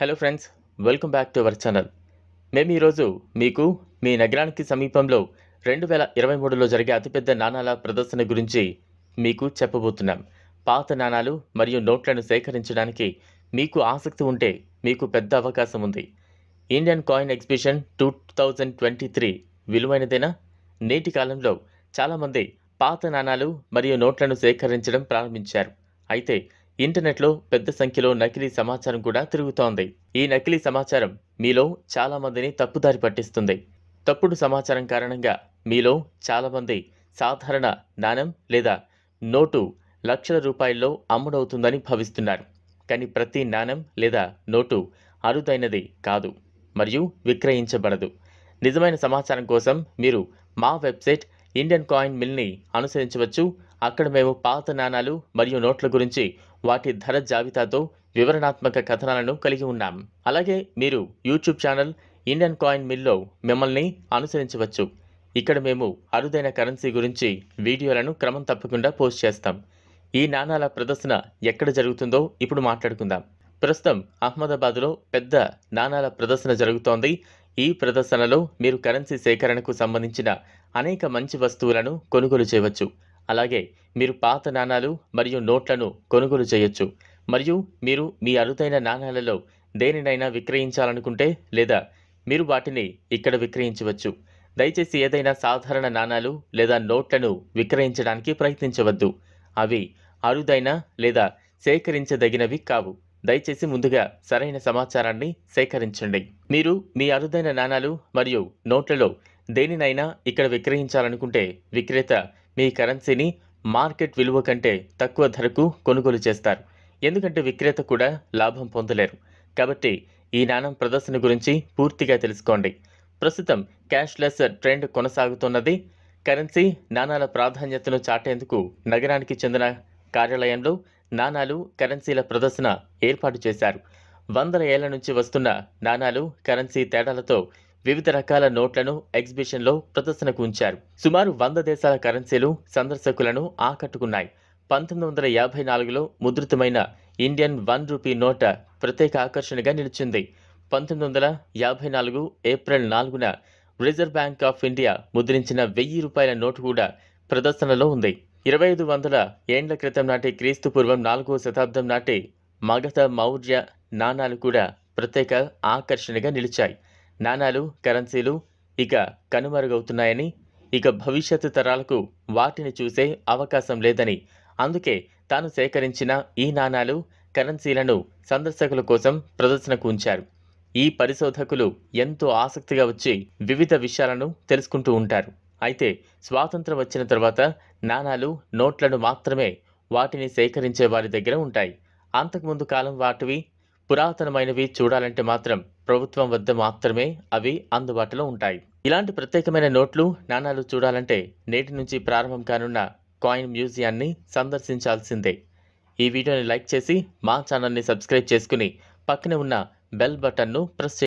Hello friends, welcome back to our channel. మేము ఈరోజు మీకు మీ నగరానికి సమీపంలో 2023లో జరిగే అతిపెద్ద నాణాల ప్రదర్శన గురించి మీకు చెప్పబోతున్నాం. పాత నాణాలు మరియు నోట్లను సేకరించడానికి మీకు ఆసక్తి ఉంటే మీకు పెద్ద అవకాశం ఉంది. Indian coin exhibition 2023 విలువైనదేనా? నేటి కాలంలో చాలామంది పాత నాణాలు మరియు నోట్లను సేకరించడం ప్రారంభించారు. అయితే ఇంటర్నెట్లో పెద్ద సంఖ్యలో నకిలీ సమాచారం కూడా తిరుగుతోంది. ఈ నకిలీ సమాచారం మీలో చాలా మందిని తప్పుదారి పట్టిస్తుంది. తప్పుడు సమాచారం కారణంగా మీలో చాలామంది సాధారణ నాణెం లేదా నోటు లక్షల రూపాయల్లో అమ్ముడవుతుందని భావిస్తున్నారు. కానీ ప్రతి నాణెం లేదా నోటు అరుదైనది కాదు మరియు విక్రయించబడదు. నిజమైన సమాచారం కోసం మీరు మా వెబ్సైట్ ఇండియన్ కాయిన్ మిల్ని అనుసరించవచ్చు. అక్కడ మేము పాత నాణాలు మరియు నోట్ల గురించి వాటి ధర జాబితాతో వివరణాత్మక కథనాలను కలిగి ఉన్నాం. అలాగే మీరు యూట్యూబ్ ఛానల్ ఇండియన్ కాయిన్ మిల్లో మిమ్మల్ని అనుసరించవచ్చు. ఇక్కడ మేము అరుదైన కరెన్సీ గురించి వీడియోలను క్రమం తప్పకుండా పోస్ట్ చేస్తాం. ఈ నాణాల ప్రదర్శన ఎక్కడ జరుగుతుందో ఇప్పుడు మాట్లాడుకుందాం. ప్రస్తుతం అహ్మదాబాద్లో పెద్ద నాణాల ప్రదర్శన జరుగుతోంది. ఈ ప్రదర్శనలో మీరు కరెన్సీ సేకరణకు సంబంధించిన అనేక మంచి వస్తువులను కొనుగోలు చేయవచ్చు. అలాగే మీరు పాత నాణాలు మరియు నోట్లను కొనుగోలు చేయొచ్చు. మరియు మీరు మీ అరుదైన నాణాలలో దేనినైనా విక్రయించాలనుకుంటే లేదా మీరు వాటిని ఇక్కడ విక్రయించవచ్చు. దయచేసి ఏదైనా సాధారణ నాణాలు లేదా నోట్లను విక్రయించడానికి ప్రయత్నించవద్దు. అవి అరుదైన లేదా సేకరించదగినవి కావు. దయచేసి ముందుగా సరైన సమాచారాన్ని సేకరించండి. మీరు మీ అరుదైన నాణాలు మరియు నోట్లలో దేనినైనా ఇక్కడ విక్రయించాలనుకుంటే విక్రేత మీ కరెన్సీని మార్కెట్ విలువ కంటే తక్కువ ధరకు కొనుగోలు చేస్తారు. ఎందుకంటే విక్రేత కూడా లాభం పొందలేరు. కాబట్టి ఈ నాణం ప్రదర్శన గురించి పూర్తిగా తెలుసుకోండి. ప్రస్తుతం క్యాష్లెస్ ట్రెండ్ కొనసాగుతున్నది. కరెన్సీ నాణాల ప్రాధాన్యతను చాటేందుకు నగరానికి చెందిన కార్యాలయంలో నాణాలు కరెన్సీల ప్రదర్శన ఏర్పాటు చేశారు. వందల ఏళ్ల నుంచి వస్తున్న నాణాలు కరెన్సీ తేడాలతో వివిధ రకాల నోట్లను ఎగ్జిబిషన్లో ప్రదర్శనకు ఉంచారు. సుమారు 100 దేశాల కరెన్సీలు సందర్శకులను ఆకట్టుకున్నాయి. 1954లో ముద్రితమైన ఇండియన్ 1 రూపీ నోట్ ప్రత్యేక ఆకర్షణగా నిలిచింది. 1954 ఏప్రిల్ 4న రిజర్వ్ బ్యాంక్ ఆఫ్ ఇండియా ముద్రించిన 1000 రూపాయల నోటు కూడా ప్రదర్శనలో ఉంది. 2500 ఏండ్ల క్రితం నాటి క్రీస్తు పూర్వం 4వ శతాబ్దం నాటి మగధ మౌర్య నాణాలు కూడా ప్రత్యేక ఆకర్షణగా నిలిచాయి. నాణాలు కరెన్సీలు ఇక కనుమరుగవుతున్నాయని, ఇక భవిష్యత్తు తరాలకు వాటిని చూసే అవకాశం లేదని, అందుకే తాను సేకరించిన ఈ నాణాలు కరెన్సీలను సందర్శకుల కోసం ప్రదర్శనకు ఉంచారు. ఈ పరిశోధకులు ఎంతో ఆసక్తిగా వచ్చి వివిధ విషయాలను తెలుసుకుంటూ ఉంటారు. అయితే స్వాతంత్రం వచ్చిన తర్వాత నాణాలు నోట్లను మాత్రమే వాటిని సేకరించే వారి దగ్గర ఉంటాయి. అంతకుముందు కాలం వాటివి పురాతనమైనవి చూడాలంటే మాత్రం ప్రభుత్వం వద్ద మాత్రమే అవి అందుబాటులో ఉంటాయి. ఇలాంటి ప్రత్యేకమైన నోట్లు నాణాలు చూడాలంటే నేటి నుంచి ప్రారంభం కానున్న కాయిన్ మ్యూజియాన్ని సందర్శించాల్సిందే. ఈ వీడియోని లైక్ చేసి మా ఛానల్ని సబ్స్క్రైబ్ చేసుకుని పక్కనే ఉన్న బెల్ బటన్ను ప్రెస్